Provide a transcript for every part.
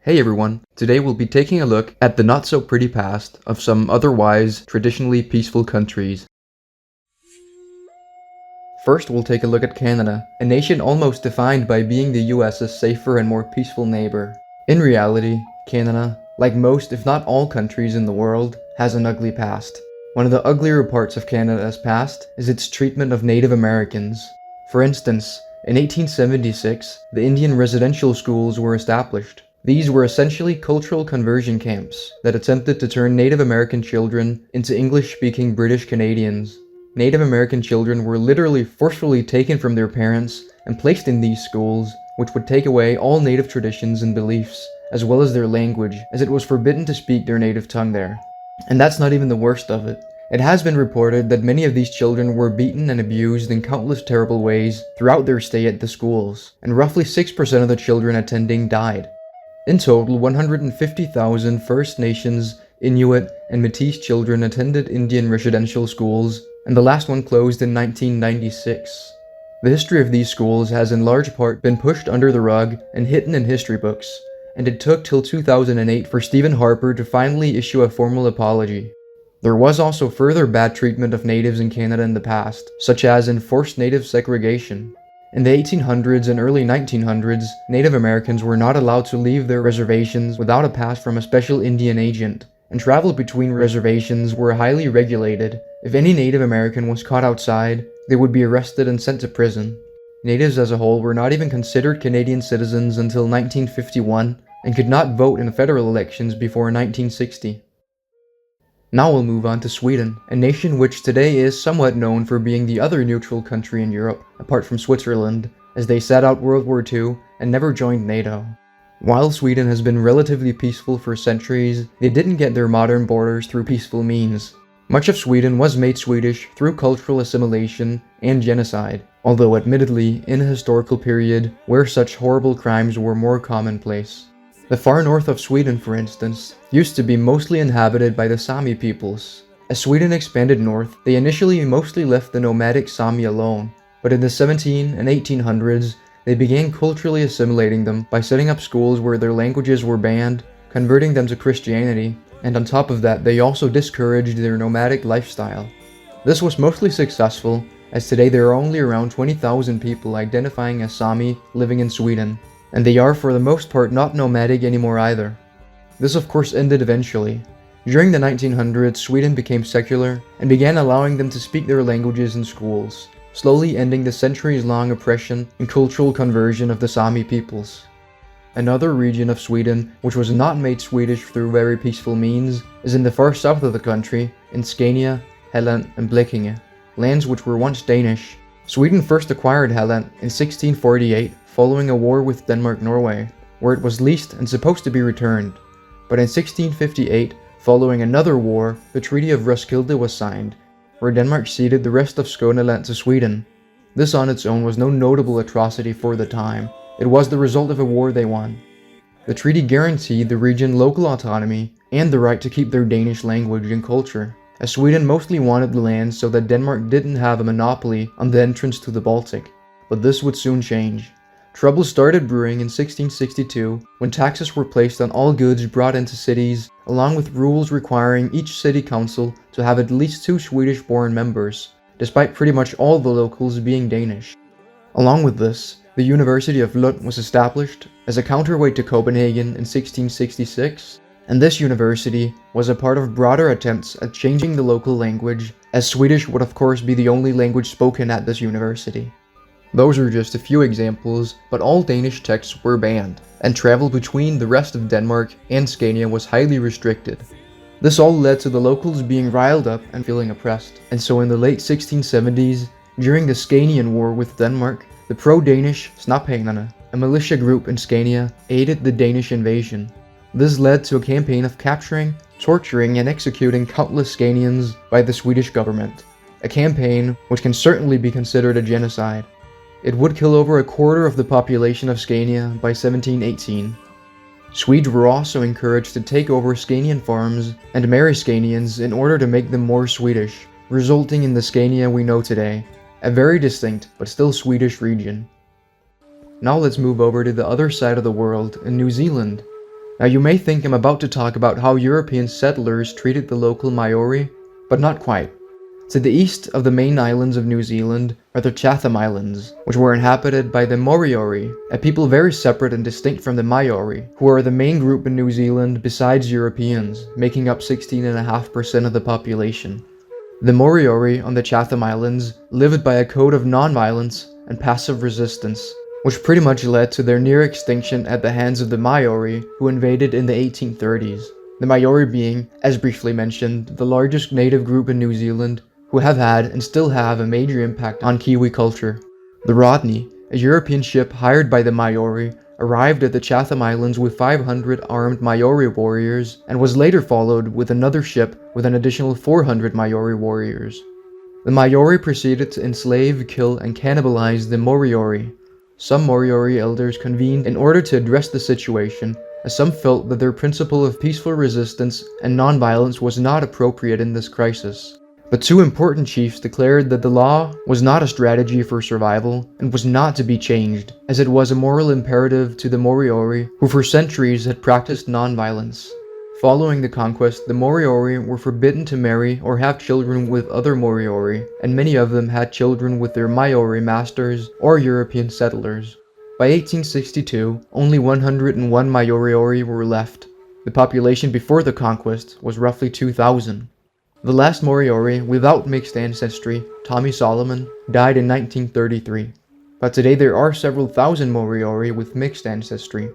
Hey everyone, today we'll be taking a look at the not-so-pretty past of some otherwise traditionally peaceful countries. First, we'll take a look at Canada, a nation almost defined by being the US's safer and more peaceful neighbor. In reality, Canada, like most if not all countries in the world, has an ugly past. One of the uglier parts of Canada's past is its treatment of Native Americans. For instance, in 1876, the Indian residential schools were established. These were essentially cultural conversion camps that attempted to turn Native American children into English-speaking British Canadians. Native American children were literally forcefully taken from their parents and placed in these schools, which would take away all Native traditions and beliefs, as well as their language, as it was forbidden to speak their native tongue there. And that's not even the worst of it. It has been reported that many of these children were beaten and abused in countless terrible ways throughout their stay at the schools, and roughly 6% of the children attending died. In total, 150,000 First Nations, Inuit, and Métis children attended Indian residential schools, and the last one closed in 1996. The history of these schools has in large part been pushed under the rug and hidden in history books, and it took till 2008 for Stephen Harper to finally issue a formal apology. There was also further bad treatment of natives in Canada in the past, such as enforced native segregation. In the 1800s and early 1900s, Native Americans were not allowed to leave their reservations without a pass from a special Indian agent, and travel between reservations were highly regulated. If any Native American was caught outside, they would be arrested and sent to prison. Natives as a whole were not even considered Canadian citizens until 1951, and could not vote in federal elections before 1960. Now we'll move on to Sweden, a nation which today is somewhat known for being the other neutral country in Europe, apart from Switzerland, as they sat out World War II and never joined NATO. While Sweden has been relatively peaceful for centuries, they didn't get their modern borders through peaceful means. Much of Sweden was made Swedish through cultural assimilation and genocide, although admittedly in a historical period where such horrible crimes were more commonplace. The far north of Sweden, for instance, used to be mostly inhabited by the Sami peoples. As Sweden expanded north, they initially mostly left the nomadic Sami alone, but in the 1700s and 1800s, they began culturally assimilating them by setting up schools where their languages were banned, converting them to Christianity, and on top of that, they also discouraged their nomadic lifestyle. This was mostly successful, as today there are only around 20,000 people identifying as Sami living in Sweden, and they are for the most part not nomadic anymore either. This of course ended eventually. During the 1900s, Sweden became secular and began allowing them to speak their languages in schools, slowly ending the centuries-long oppression and cultural conversion of the Sami peoples. Another region of Sweden which was not made Swedish through very peaceful means is in the far south of the country, in Scania, Halland and Blekinge, lands which were once Danish. Sweden first acquired Halland in 1648 following a war with Denmark-Norway, where it was leased and supposed to be returned. But in 1658, following another war, the Treaty of Roskilde was signed, where Denmark ceded the rest of Skåneland to Sweden. This on its own was no notable atrocity for the time. It was the result of a war they won. The treaty guaranteed the region local autonomy and the right to keep their Danish language and culture, as Sweden mostly wanted the land so that Denmark didn't have a monopoly on the entrance to the Baltic. But this would soon change. Trouble started brewing in 1662 when taxes were placed on all goods brought into cities, along with rules requiring each city council to have at least 2 Swedish-born members, despite pretty much all the locals being Danish. Along with this, the University of Lund was established as a counterweight to Copenhagen in 1666, and this university was a part of broader attempts at changing the local language, as Swedish would of course be the only language spoken at this university. Those are just a few examples, but all Danish texts were banned, and travel between the rest of Denmark and Scania was highly restricted. This all led to the locals being riled up and feeling oppressed, and so in the late 1670s, during the Scanian War with Denmark, the pro-Danish Snaphanerne, a militia group in Scania, aided the Danish invasion. This led to a campaign of capturing, torturing, and executing countless Scanians by the Swedish government, a campaign which can certainly be considered a genocide. It would kill over a quarter of the population of Scania by 1718. Swedes were also encouraged to take over Scanian farms and marry Scanians in order to make them more Swedish, resulting in the Scania we know today, a very distinct but still Swedish region. Now let's move over to the other side of the world in New Zealand. Now you may think I'm about to talk about how European settlers treated the local Maori, but not quite. To the east of the main islands of New Zealand are the Chatham Islands, which were inhabited by the Moriori, a people very separate and distinct from the Maori, who are the main group in New Zealand besides Europeans, making up 16.5% of the population. The Moriori on the Chatham Islands lived by a code of non-violence and passive resistance, which pretty much led to their near extinction at the hands of the Maori, who invaded in the 1830s. The Maori being, as briefly mentioned, the largest native group in New Zealand, who have had and still have a major impact on Kiwi culture. The Rodney, a European ship hired by the Maori, arrived at the Chatham Islands with 500 armed Maori warriors and was later followed with another ship with an additional 400 Maori warriors. The Maori proceeded to enslave, kill, and cannibalize the Moriori. Some Moriori elders convened in order to address the situation, as some felt that their principle of peaceful resistance and non-violence was not appropriate in this crisis. But two important chiefs declared that the law was not a strategy for survival and was not to be changed, as it was a moral imperative to the Moriori, who for centuries had practiced non-violence. Following the conquest, the Moriori were forbidden to marry or have children with other Moriori, and many of them had children with their Maori masters or European settlers. By 1862, only 101 Moriori were left. The population before the conquest was roughly 2,000. The last Moriori without mixed ancestry, Tommy Solomon, died in 1933. But today there are several thousand Moriori with mixed ancestry.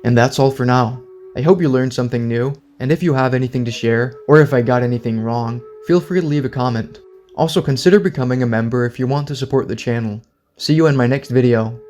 And that's all for now. I hope you learned something new, and if you have anything to share, or if I got anything wrong, feel free to leave a comment. Also consider becoming a member if you want to support the channel. See you in my next video.